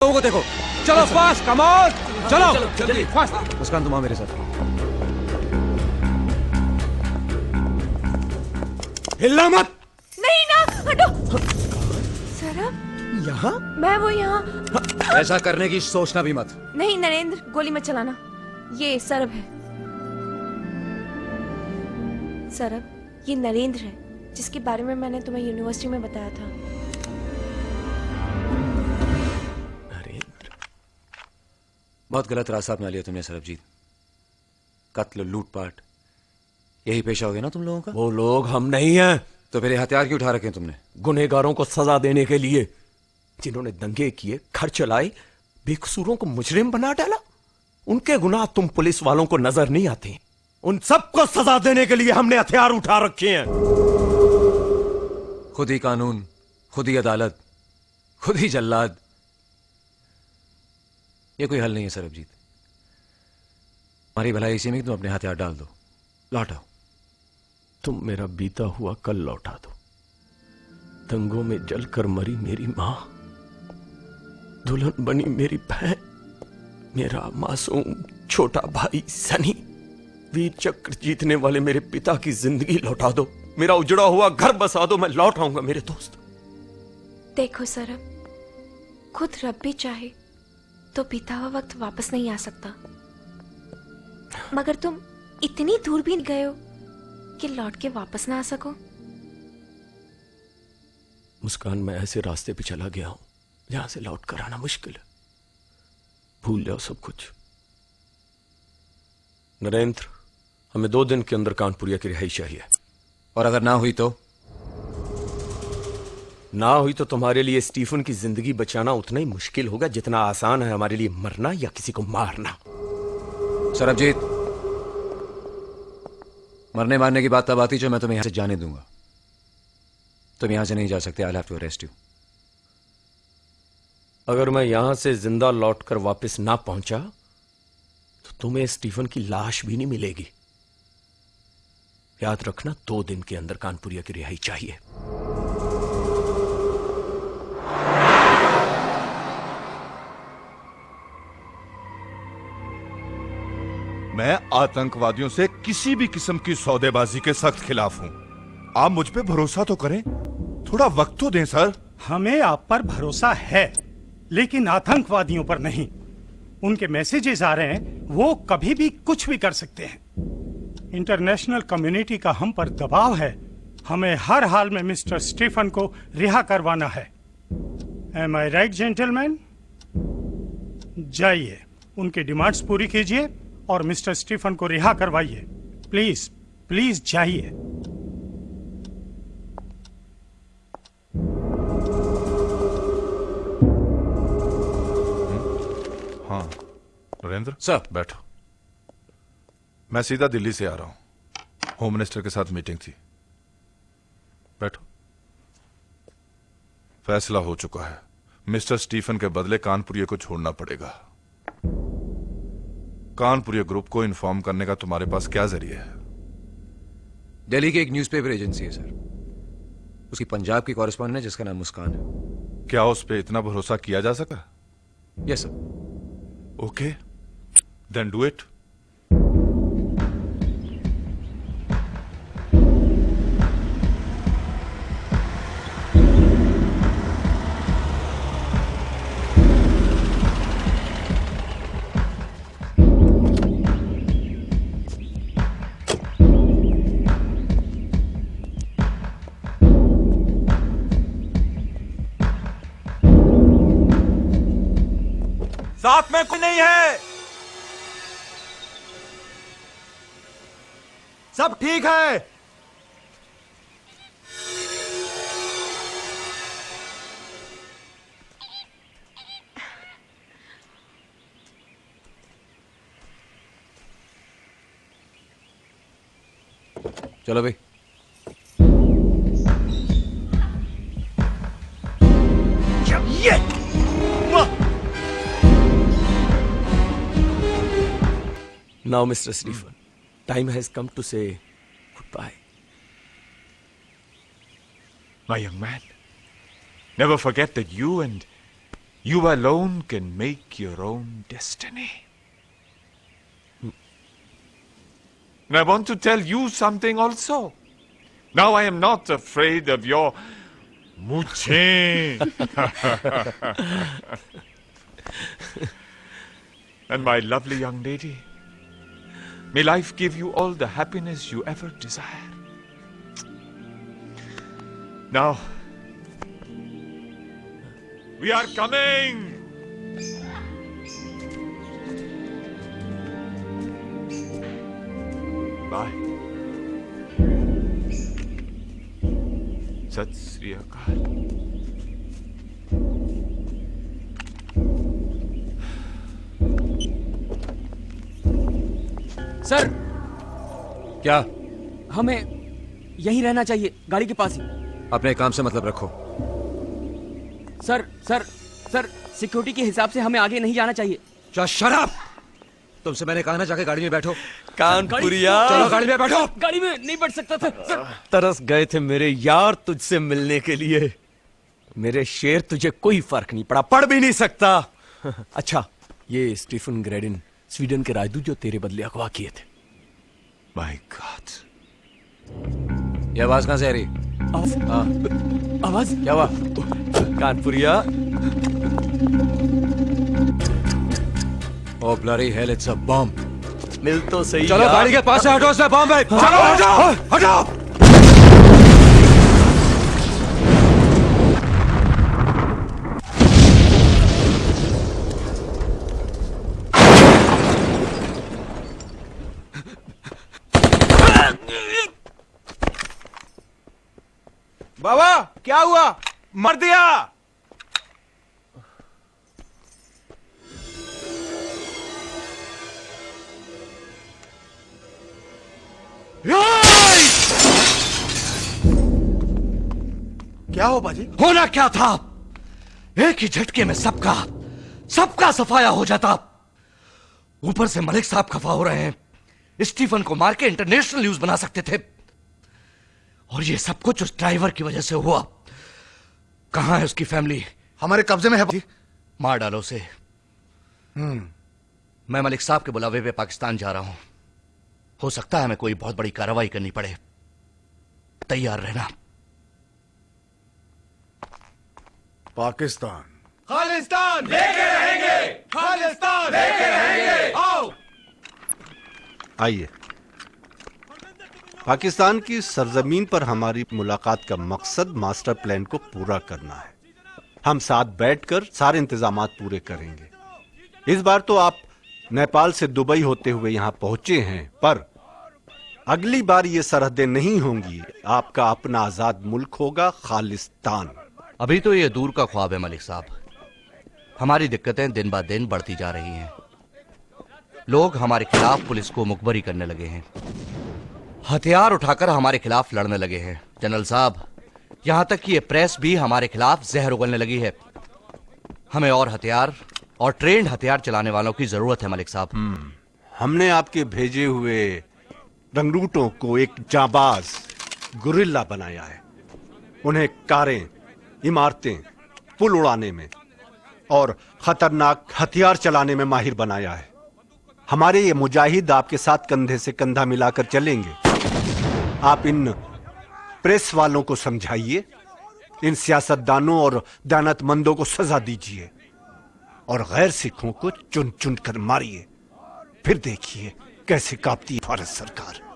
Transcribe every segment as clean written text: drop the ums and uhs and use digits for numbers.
लोगों को देखो, चलो फास्ट, कम ऑन, चलो जल्दी फास्ट। मुस्कान तुम आओ मेरे साथ। हिलना मत। नहीं ना, हटो। सरब, यहाँ? मैं वो यहाँ। ऐसा करने की सोचना भी मत। नहीं नरेंद्र, गोली मत चलाना। ये सरब है। सरब, ये नरेंद्र है जिसके बारे में मैंने तुम्हें यूनिवर्सिटी में बताया था। बहुत गलत रास्ता अपना लिया तुमने सरबजीत। कत्ल, लूटपाट, यही पेशा हो गया ना तुम लोगों का? वो लोग हम नहीं हैं। तो फिर हथियार क्यों उठा रखे हैं तुमने? गुनहगारों को सजा देने के लिए, जिन्होंने दंगे किए, घर चलाए, बेकसूरों को मुजरिम बना डाला। उनके गुनाह तुम पुलिस वालों को नजर नहीं आते। उन सबको सजा देने के लिए हमने हथियार उठा रखे हैं। खुद ही कानून, खुद ही अदालत, खुद ही जल्लाद। ये कोई हल नहीं है सरबजीत। हमारी भलाई इसी में कि तुम अपने हथियार डाल दो, लौट आओ। तुम मेरा बीता हुआ कल लौटा दो। दंगों में जलकर मरी मेरी मां, दुल्हन बनी मेरी बहन, मेरा मासूम छोटा भाई सनी, वीर चक्र जीतने वाले मेरे पिता की जिंदगी लौटा दो। मेरा उजड़ा हुआ घर बसा दो। मैं लौट आऊंगा मेरे दोस्त। देखो सरब, खुद रब भी चाहे तो बीता हुआ वक्त वापस नहीं आ सकता, मगर तुम इतनी दूर भी गए हो कि लौट के वापस ना आ सको। मुस्कान, मैं ऐसे रास्ते पे चला गया हूं जहां से लौट कर आना मुश्किल है। भूल जाओ सब कुछ। नरेंद्र, हमें 2 दिन के अंदर कानपुरिया की रिहाई चाहिए। और अगर ना हुई तो? ना हुई तो तुम्हारे लिए स्टीफन की जिंदगी बचाना उतना ही मुश्किल होगा जितना आसान है हमारे लिए मरना या किसी को मारना। सरबजीत, मरने मारने की बात तब आती जो मैं तुम्हें यहां से जाने दूंगा। तुम यहां से नहीं जा सकते। I have to arrest you. अगर मैं यहां से जिंदा लौटकर वापस ना पहुंचा तो तुम्हें स्टीफन की लाश भी नहीं मिलेगी। याद रखना, 2 दिन के अंदर कानपुरिया की रिहाई चाहिए। मैं आतंकवादियों से किसी भी किस्म की सौदेबाजी के सख्त खिलाफ हूं। आप मुझ पे भरोसा तो करें, थोड़ा वक्त तो दें सर। हमें आप पर भरोसा है, लेकिन आतंकवादियों पर नहीं। उनके मैसेजेस आ रहे हैं, वो कभी भी कुछ भी कर सकते हैं। इंटरनेशनल कम्युनिटी का हम पर दबाव है। हमें हर हाल में मिस्टर स्टीफन को रिहा करवाना है। एम आई राइट जेंटलमैन? जाइए, उनकी डिमांड्स पूरी कीजिए और मिस्टर स्टीफन को रिहा करवाइए। प्लीज प्लीज जाइए। हाँ नरेंद्र सर, बैठो। मैं सीधा दिल्ली से आ रहा हूं। होम मिनिस्टर के साथ मीटिंग थी। बैठो। फैसला हो चुका है। मिस्टर स्टीफन के बदले कानपुरिया को छोड़ना पड़ेगा। कानपुरिया ग्रुप को इन्फॉर्म करने का तुम्हारे पास क्या जरिया है? दिल्ली की एक न्यूज़पेपर एजेंसी है सर। उसकी पंजाब की कॉरेस्पॉन्डेंट है जिसका नाम मुस्कान है। क्या उस पे इतना भरोसा किया जा सका? Yes sir. Okay, then do it. साथ में कोई नहीं है। सब ठीक है। चलो भाई। Now, Mr. Stephen, time has come to say goodbye. My young man, never forget that you and You alone can make your own destiny. And I want to tell you something also. Now I am not afraid of your muche. And my lovely young lady, may life give you all the happiness you ever desire. Now, we are coming! Bye. Sat Sri Akal. Sir, क्या? हमें यहीं रहना चाहिए, गाड़ी के पास ही। अपने काम से मतलब रखो। सर सर सर, सिक्योरिटी के हिसाब से हमें आगे नहीं जाना चाहिए। शराब! तुमसे मैंने कहा ना जाके गाड़ी में बैठो। कानपुरिया, चलो गाड़ी में बैठो। गाड़ी में नहीं बैठ सकता था सर। तरस गए थे मेरे यार तुझसे मिलने के लिए। मेरे शेर, तुझे कोई फर्क नहीं पड़ा, पढ़ भी नहीं सकता। अच्छा, ये स्टीफन ग्रेडिन, स्वीडन के राजदूत जो तेरे बदले अगवा किए थे। My God. ये आवाज कहां से आ रही? आवाज क्या हुआ? कानपुरिया, Oh bloody hell, it's a bomb. मिल तो सही। चलो यार। गाड़ी के पास से हटो, उसमें बॉम्ब है। चलो हटाओ, हटाओ। बाबा, क्या हुआ? मर दिया। क्या हो बाजी? होना क्या था? एक ही झटके में सबका सफाया हो जाता। ऊपर से मलिक साहब खफा हो रहे हैं। स्टीफन को मार के इंटरनेशनल न्यूज बना सकते थे, और ये सब कुछ उस ड्राइवर की वजह से हुआ। कहां है उसकी फैमिली? हमारे कब्जे में है बाजी। मार डालो उसे। मैं मलिक साहब के बुलावे पे पाकिस्तान जा रहा हूं। हो सकता है हमें कोई बहुत बड़ी कार्रवाई करनी पड़े। तैयार रहना। पाकिस्तान, खालिस्तान लेके रहेंगे, खालिस्तान लेके रहेंगे। आओ। आइए। पाकिस्तान की सरजमीन पर हमारी मुलाकात का मकसद मास्टर प्लान को पूरा करना है। हम साथ बैठकर सारे इंतजामात पूरे करेंगे। इस बार तो आप नेपाल से दुबई होते हुए यहां पहुंचे हैं, पर अगली बार ये सरहदें नहीं होंगी। आपका अपना आजाद मुल्क होगा, खालिस्तान। अभी तो ये दूर का ख्वाब है मलिक साहब। हमारी दिक्कतें दिन ब दिन बढ़ती जा रही हैं। लोग हमारे खिलाफ पुलिस को मुखबरी करने लगे हैं, हथियार उठाकर हमारे खिलाफ लड़ने लगे हैं। जनरल साहब, यहां तक कि ये प्रेस भी हमारे खिलाफ जहर उगलने लगी है। हमें और हथियार और ट्रेंड हथियार चलाने वालों की जरूरत है मलिक साहब। हमने आपके भेजे हुए रंगरूटों को एक जाबाज गुरिल्ला बनाया है। उन्हें कारें, इमारतें, पुल उड़ाने में और खतरनाक हथियार चलाने में माहिर बनाया है। हमारे ये मुजाहिद आपके साथ कंधे से कंधा मिलाकर चलेंगे। आप इन प्रेस वालों को समझाइए, इन सियासतदानों और दानतमंदों को सजा दीजिए, और गैर सिखों को चुन चुन कर मारिए। फिर देखिए कैसे कांपती है भारत सरकार।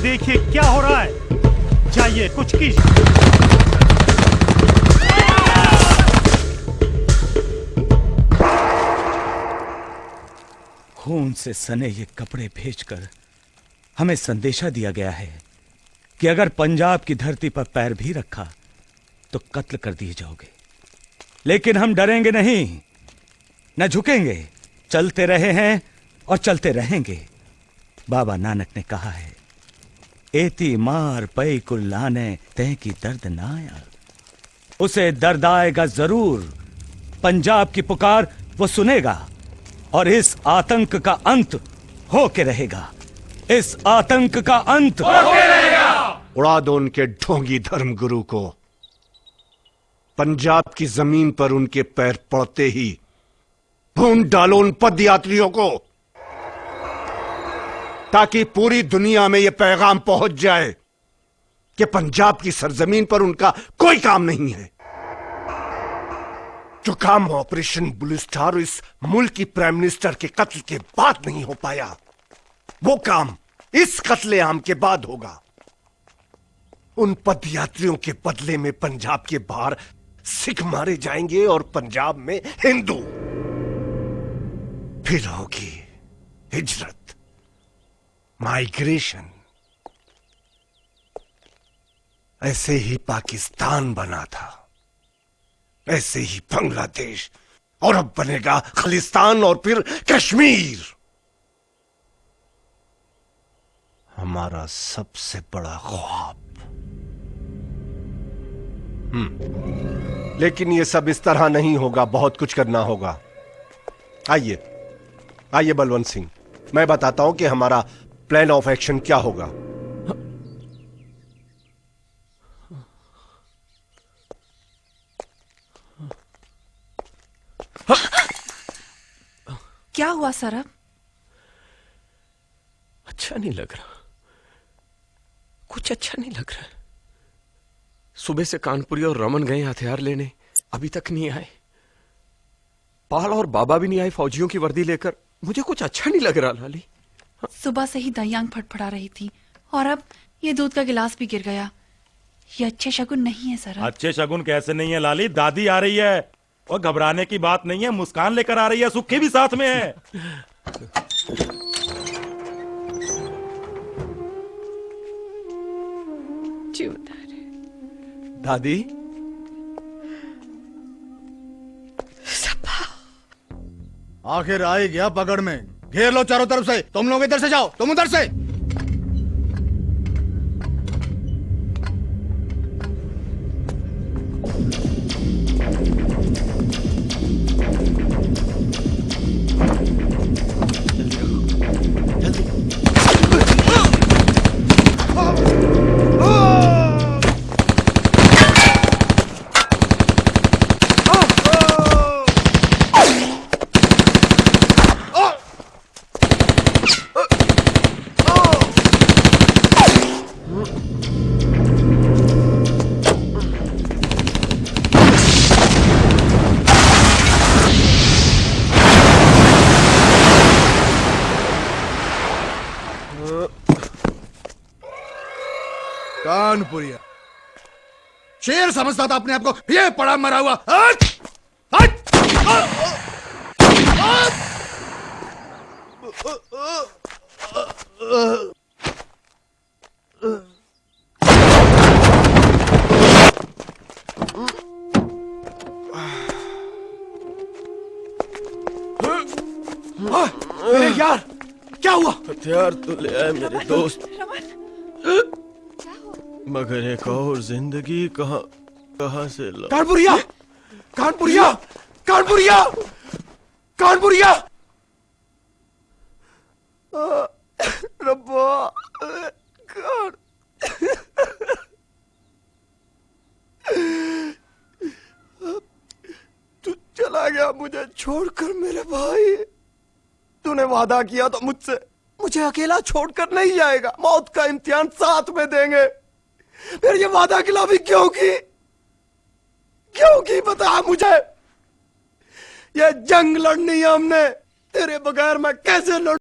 देखिए क्या हो रहा है। जाइए कुछ की। खून से सने ये कपड़े भेजकर हमें संदेशा दिया गया है कि अगर पंजाब की धरती पर पैर भी रखा तो कत्ल कर दिए जाओगे। लेकिन हम डरेंगे नहीं, न झुकेंगे, चलते रहे हैं और चलते रहेंगे। बाबा नानक ने कहा है, एती मार पई कुल्लाने तय की दर्द ना आया। उसे दर्द आएगा जरूर, पंजाब की पुकार वो सुनेगा और इस आतंक का अंत होके रहेगा। इस आतंक का अंत होके रहेगा। उड़ा दो उनके ढोंगी धर्मगुरु को। पंजाब की जमीन पर उनके पैर पड़ते ही भून डालो उन पदयात्रियों को, ताकि पूरी दुनिया में यह पैगाम पहुंच जाए कि पंजाब की सरजमीन पर उनका कोई काम नहीं है। जो काम ऑपरेशन ब्लू स्टार इस मुल्क की प्राइम मिनिस्टर के कत्ल के बाद नहीं हो पाया, वो काम इस कत्लेआम के बाद होगा। उन पदयात्रियों के बदले में पंजाब के बाहर सिख मारे जाएंगे और पंजाब में हिंदू। फिर होगी हिजरत, माइग्रेशन। ऐसे ही पाकिस्तान बना था, ऐसे ही बांग्लादेश, और अब बनेगा खालिस्तान और फिर कश्मीर। हमारा सबसे बड़ा ख्वाब। लेकिन ये सब इस तरह नहीं होगा, बहुत कुछ करना होगा। आइए आइए बलवंत सिंह, मैं बताता हूं कि हमारा प्लान ऑफ एक्शन क्या होगा। क्या हुआ सरब? अच्छा नहीं लग रहा, कुछ अच्छा नहीं लग रहा। सुबह से कानपुरी और रमन गए हथियार लेने, अभी तक नहीं आए। पाल और बाबा भी नहीं आए फौजियों की वर्दी लेकर। मुझे कुछ अच्छा नहीं लग रहा लाली। सुबह से ही दयांग फटफड़ा रही थी और अब ये दूध का गिलास भी गिर गया। ये अच्छे शगुन नहीं है सर। अच्छे शगुन कैसे नहीं है लाली? दादी आ रही है और घबराने की बात नहीं है, मुस्कान लेकर आ रही है, सुखी भी साथ में है। दादी, आखिर आ ही गया पकड़ में। घेर लो चारों तरफ से। तुम लोग इधर से जाओ, तुम उधर से। कानपुरिया शेर समझता था अपने आप को, ये पड़ा मरा हुआ। हट! हट! मेरे यार, क्या हुआ? हथियार तो ले आए मेरे दोस्त, मगर एक और जिंदगी कहां से ला? कानपुरिया, कानपुरिया, कानपुरिया, कानपुरिया। रब्बा, तू चला गया मुझे छोड़कर मेरे भाई। तूने वादा किया तो मुझसे, मुझे अकेला छोड़कर नहीं जाएगा। मौत का इम्तिहान साथ में देंगे। फिर ये वादा खिलाफी क्यों की? क्यों की बता मुझे। ये जंग लड़नी है हमने, तेरे बगैर मैं कैसे लड़